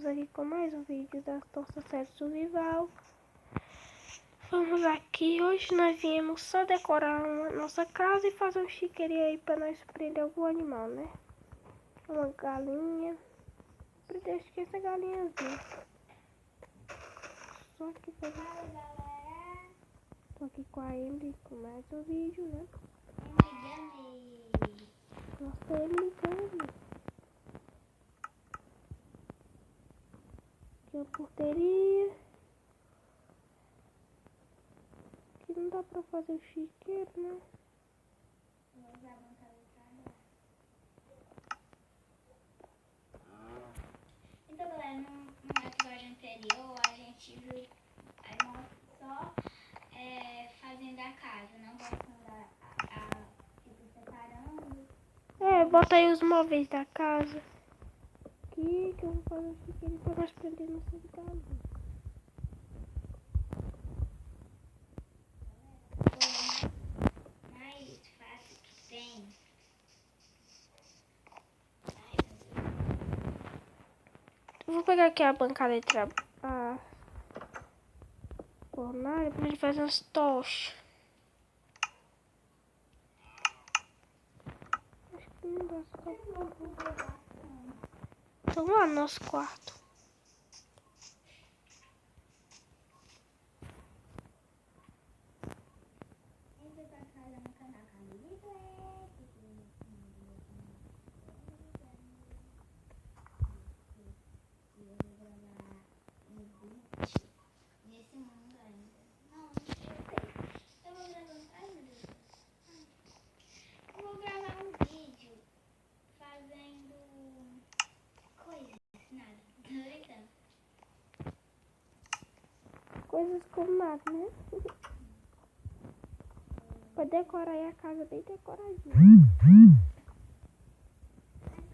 Estamos aqui com mais um vídeo da nossa série Survival. Vamos aqui, hoje nós viemos só decorar a nossa casa e fazer um chiqueirinho aí para nós prender algum animal, né? Uma galinha. Acho que essa galinhazinha. Só que tô aqui com a Emily com mais um vídeo, né? Nossa, Emily Gummy. Aqui é a porteria. Aqui não dá pra fazer o chiqueiro, né? Então, galera, no episódio anterior a gente viu a irmã só fazendo a casa, não botando tipo, separando. Bota aí os móveis da casa. Aqui que eu vou fazer o chiqueiro pra nós prender nossas galinhas. Mais fácil que tem. Eu vou pegar aqui a bancada de trabalho, a fornalha, pra gente fazer umas tochas. Acho que não dá só. Então lá no nosso quarto. Nesse mundo ainda. Não sei. Eu vou gravar. Ai, meu Deus. Eu vou gravar um vídeo fazendo coisas. Nada. Tô brincando. Coisas como nada, né? Pra decorar aí a casa bem decoradinha. Ai,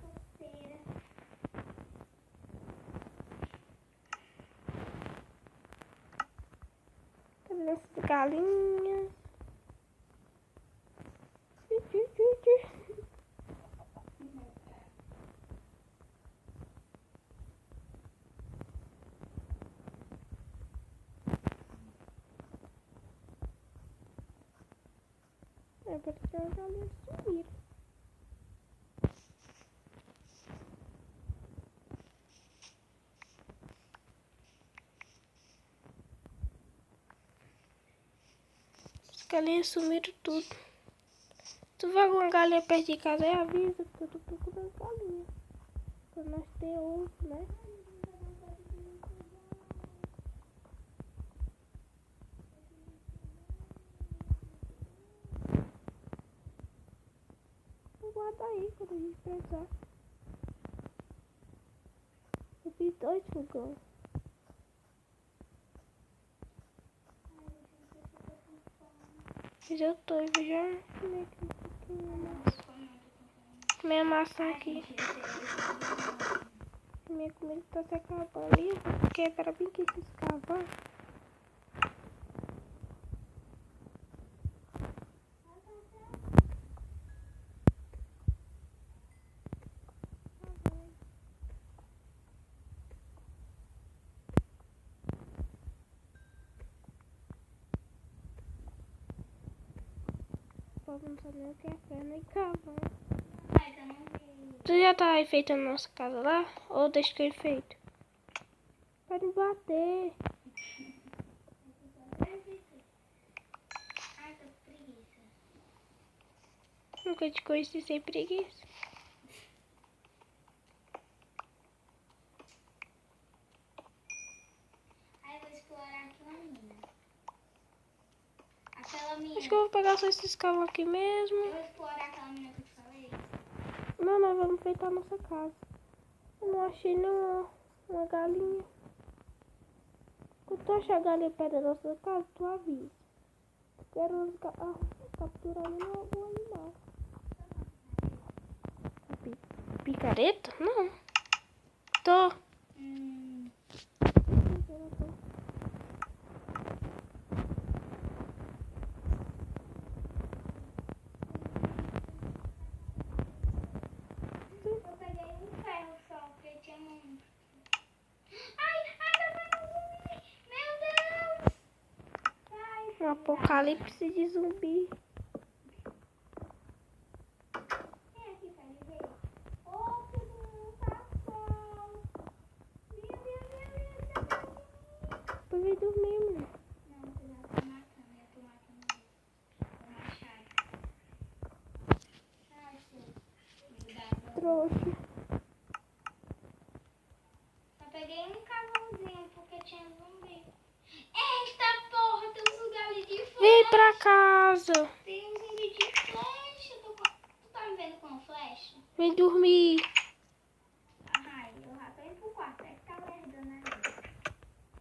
coceira. Cadê essas galinhas? Porque as galinhas sumiram. As galinhas sumiram tudo. Tu vê alguma galinha perto de casa aí, avisa, porque eu tô procurando galinha. Pra nós ter ovo, né? Guarda aí quando a gente precisar. Eu fiz 2 fogões. Mas eu tô já comer aqui um pouquinho a massa. Comer a maçã aqui. Minha comida tá se acabando ali, porque era bem que se escavar. O povo não sabe nem o que é perna e cavar. Mas eu não vi. Tu já tá enfeitando a nossa casa lá? Ou deixa que eu enfeito? Para não bater. Ai, tô com preguiça. Nunca te conheci sem preguiça. Ai, eu vou explorar aquela mina. Aquela mina. Acho que eu vou pegar só esses carros aqui Eu mesmo. vou explorar aquela mina que eu te falei. Não, nós vamos enfeitar a nossa casa. Eu não achei nenhuma uma galinha. Quando tu achar a galinha perto da nossa casa, tu avisa. Quero capturar algum animal. Picareta? Não. Tô. Eu peguei um ferro só, porque tinha muito. Apocalipse de zumbi. Vem aqui pra ele ver. Ô, todo mundo tá sol. Meu, tá dormindo. Eu vim dormir, mulher. Não, você já tá matando. Eu tô matando ele. Tô machado. Ai, seu. Trouxa. Só peguei um cavalzinho porque tinha zumbi. Eita porra, tem um zumbi ali de flecha. Vem pra casa. Tem um zumbi de flecha. Tu tá me vendo com flecha? Vem dormir. Ai, eu já tô indo pro quarto. Vai ficar lerdando aí.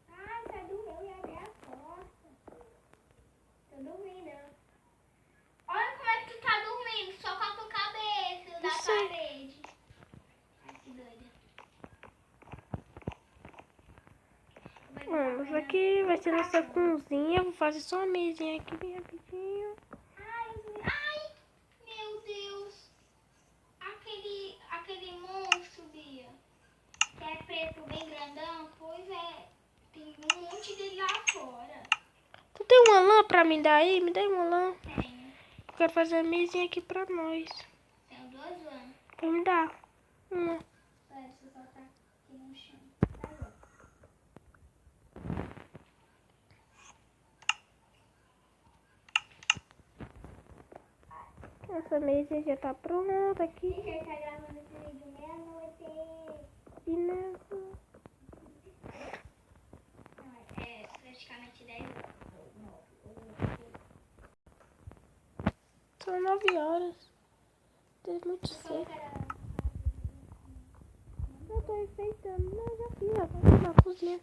Ai, sai do meu e abre a porta. Tô dormindo. Olha como é que tu tá dormindo. Só com a tua cabeça na sei. parede. Ai, que doida. Vamos aqui, vai ser nossa cozinha. Vou fazer só uma mesinha aqui bem rapidinho. Ai, meu Deus. Aquele monstro, Bia, que é preto, bem grandão, pois é, tem um monte dele lá fora. Tu tem uma lã pra me dar aí? Me dá uma lã. Tenho. Eu quero fazer a mesinha aqui pra nós. Tenho 2 lãs. Vai me dar uma. Essa só tá aqui no chão. Aí, ó. Essa mesa já tá pronta aqui. Você tá gravando esse vídeo meia-noite. De novo. Não, é praticamente 10 horas. São 9 horas. Tem muito cedo. Eu tô enfeitando. Não, já fiz. Já tá na cozinha.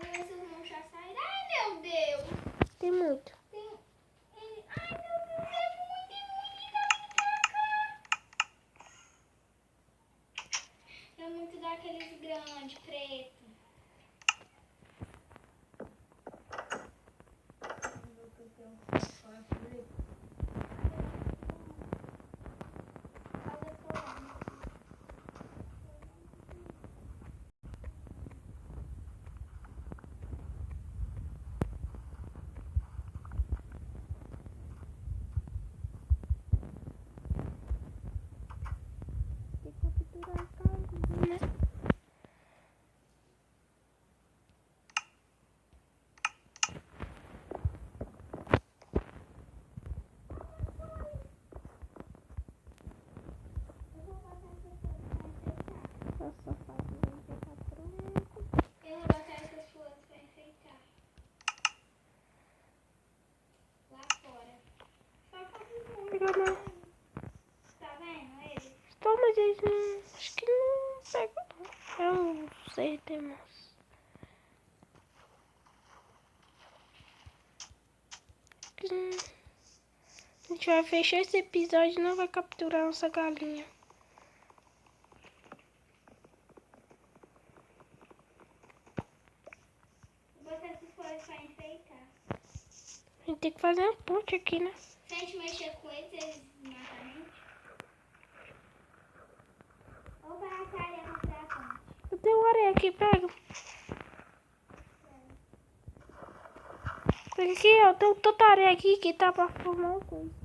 Esses vão já sair. Ai, meu Deus. Tem muito. Ai, meu Deus, é muito, é muito daqueles grandes, preto. Tem que capturar a casinha. Nossa, sofázinho já tá pronto. Eu vou botar essas flores pra enfeitar. Lá fora. Só pra dizer. Pega não. Tá vendo ele? Tô, mas eles não... Acho que não pega não. Eu não sei, temos. A gente vai fechar esse episódio e não vai capturar nossa galinha. Vou botar essas flores pra enfeitar. A gente tem que fazer uma ponte aqui, né? Se a gente mexer com eles, eles matam a gente. Ou vai a areia pra fazer a ponte. Eu tenho areia aqui, pega. Pega aqui, ó. Tem tanta areia aqui que tá pra formar uma coisa.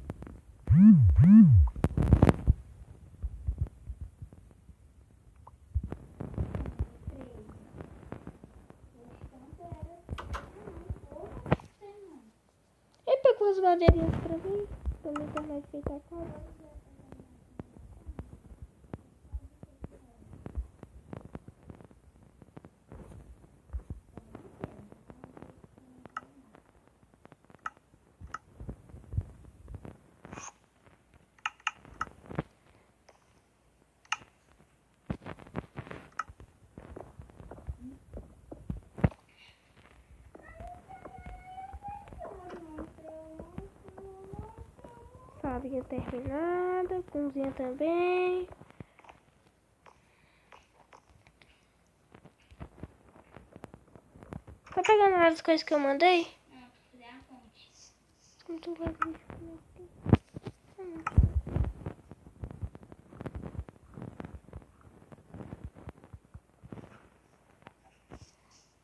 Ele pegou as madeirinhas pra mim. Pra mim terminar de feitar a casa. Salinha terminada, cozinha também. Tá pegando as coisas que eu mandei? Não, pra fazer a ponte. Muito legal.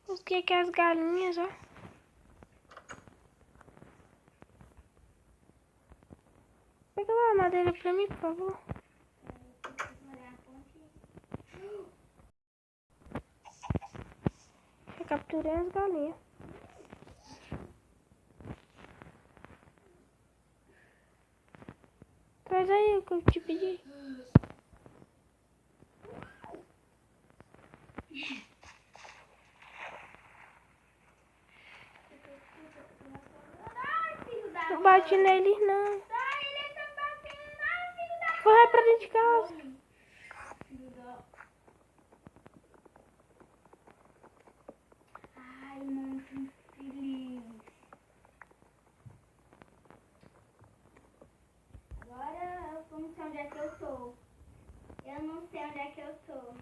Busquei aqui as galinhas, ó. pra mim, por favor. Eu capturei as galinhas. Traz aí o que eu te pedi. Não bate neles, não. Corre pra dentro de casa. Ai, muito feliz. Agora eu não sei onde é que eu tô. Eu não sei onde é que eu tô.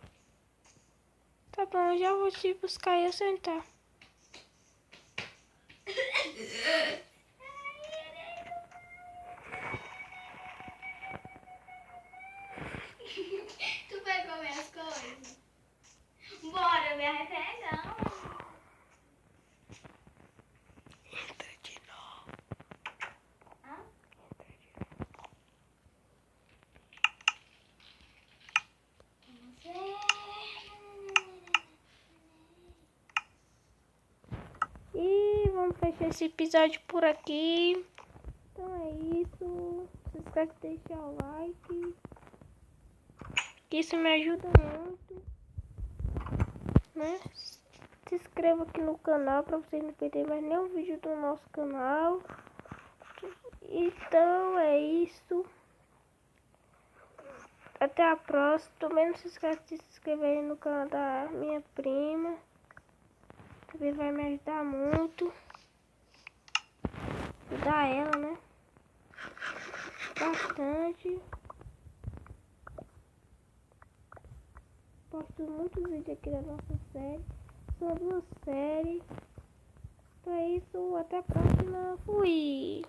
Tá bom, eu já vou te buscar e eu sentar. Tu pegou minhas coisas? Bora, me arrependão. Entra de novo. Hã? E vamos fechar esse episódio por aqui. Então é isso. Se esquece de deixar o like. Que isso me ajuda muito. Né? Se inscreva aqui no canal para vocês não perderem mais nenhum vídeo do nosso canal. Então é isso. Até a próxima. Também não se esqueça de se inscrever aí no canal da minha prima. Também vai me ajudar muito. Ajudar ela, né? Bastante. Posto muitos vídeos aqui da nossa série. São duas séries. Então é isso. Até a próxima. Fui!